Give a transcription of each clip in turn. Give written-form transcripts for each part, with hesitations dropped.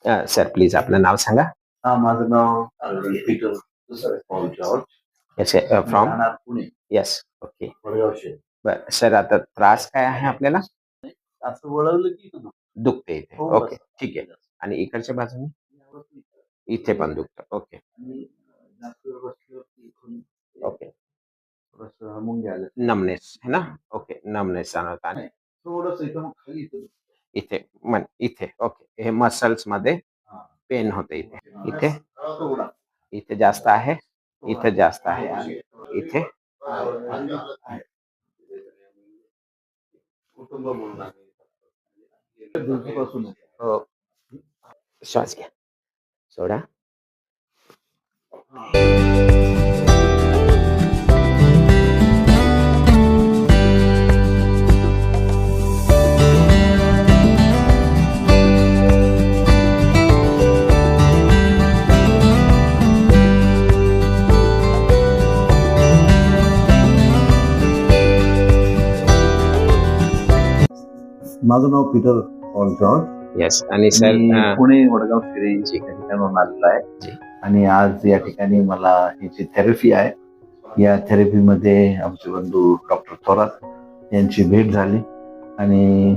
Sir please आपलं नाव सांगा. माझं नाव Peter Paul George. Yes from राहणार पुणे, येस ओके. वडगाव शहर. बरं सर आता त्रास काय आहे आपल्याला? असं वळवलं की दुखते इथे. हो, ओके असं. ठीक आहे. आणि इकडच्या बाजूने यावरती इथे पण दुखतं. ओके आणि जास्त वेळ बसल्यावरती इथून ओके. थोडंसं मुंग्या आल्या. नमनेस है ना? ओके नमनेस जाणवत आणि थोडंसं इथं मग खाली इथे मन इथे ओके. हे मसल्स मध्ये पेन होते इथे. इथे थोडा इथे जास्त आहे. इथे जास्त आहे आणि इथे कुटुंब म्हणून दिवसापासून हो. श्वास घ्या. सोडा. माझं नाव पीटर पॉल जॉर्ज. येस आणि सर मी पुणे वडगाव शिरी या ठिकाणाहून आलेलो आहे आणि आज या ठिकाणी मला ही जी थेरपी आहे या थेरपीमध्ये आमचे बंधू डॉक्टर थोरात यांची भेट झाली आणि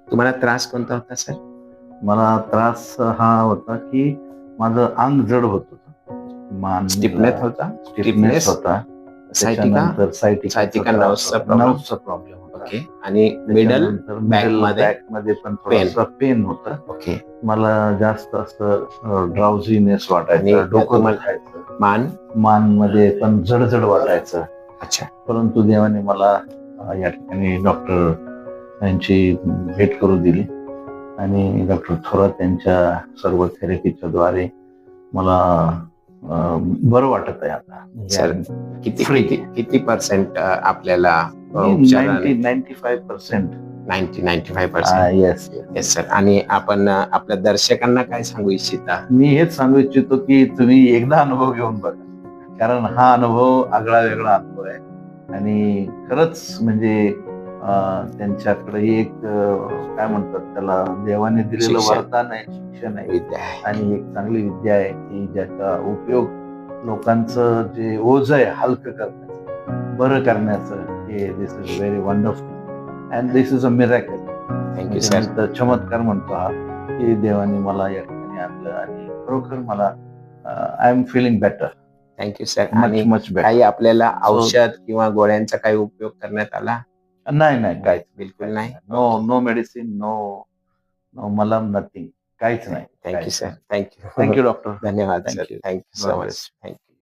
तुम्हाला त्रास कोणता होता सर? मला त्रास हा होता की माझं अंग जड होत होतं. मान स्टिफनेस होता. स्टिफनेस होता. त्याच्यानंतर सायटिका नर्व्सचा प्रॉब्लेम होता. ओके. आणि मिडल बॅक मध्ये पण थोडासा पेन होता. ओके. मला जास्त असं ड्राउझीनेस वाटायचं, डोकं दुखायचं, मान मध्ये पण जडजड वाटायचं. अच्छा. परंतु देवाने मला या ठिकाणी डॉक्टर यांची भेट करू दिली आणि डॉक्टर थोरात यांच्या सर्व थेरपीच्या द्वारे मला बरं वाटत आहे आता. सर किती पर्सेंट आपल्याला 95%. 95%. Yes yes sir. आणि आपण आपल्या दर्शकांना काय सांगू इच्छिता? मी हेच सांगू इच्छितो की तुम्ही एकदा अनुभव घेऊन बघा, कारण हा अनुभव आगळा वेगळा अनुभव आहे आणि खरंच म्हणजे त्यांच्याकडे एक काय म्हणतात त्याला देवाने दिलेलं वरदान आहे, शिक्षण आहे, विद्या आहे आणि एक चांगली विद्या आहे की ज्याचा उपयोग लोकांचं जे ओझ आहे हलकं करण्याचं, बरं करण्याचं. हे this is very wonderful and this is a miracle. Thank you sir. चमत्कार म्हणतो हा की देवाने मला या ठिकाणी आणलं आणि खरोखर मला I am feeling better. Thank you sir. आणि काही आपल्याला औषध किंवा गोळ्यांचा काही उपयोग करण्यात आला? नाही काहीच बिलकुल नाही. नो मेडिसिन, नो मलम, नथिंग, काहीच नाही. Thank you sir. Thank you doctor. धन्यवाद sir. Thank you. Thank you so God much. bless. Thank you.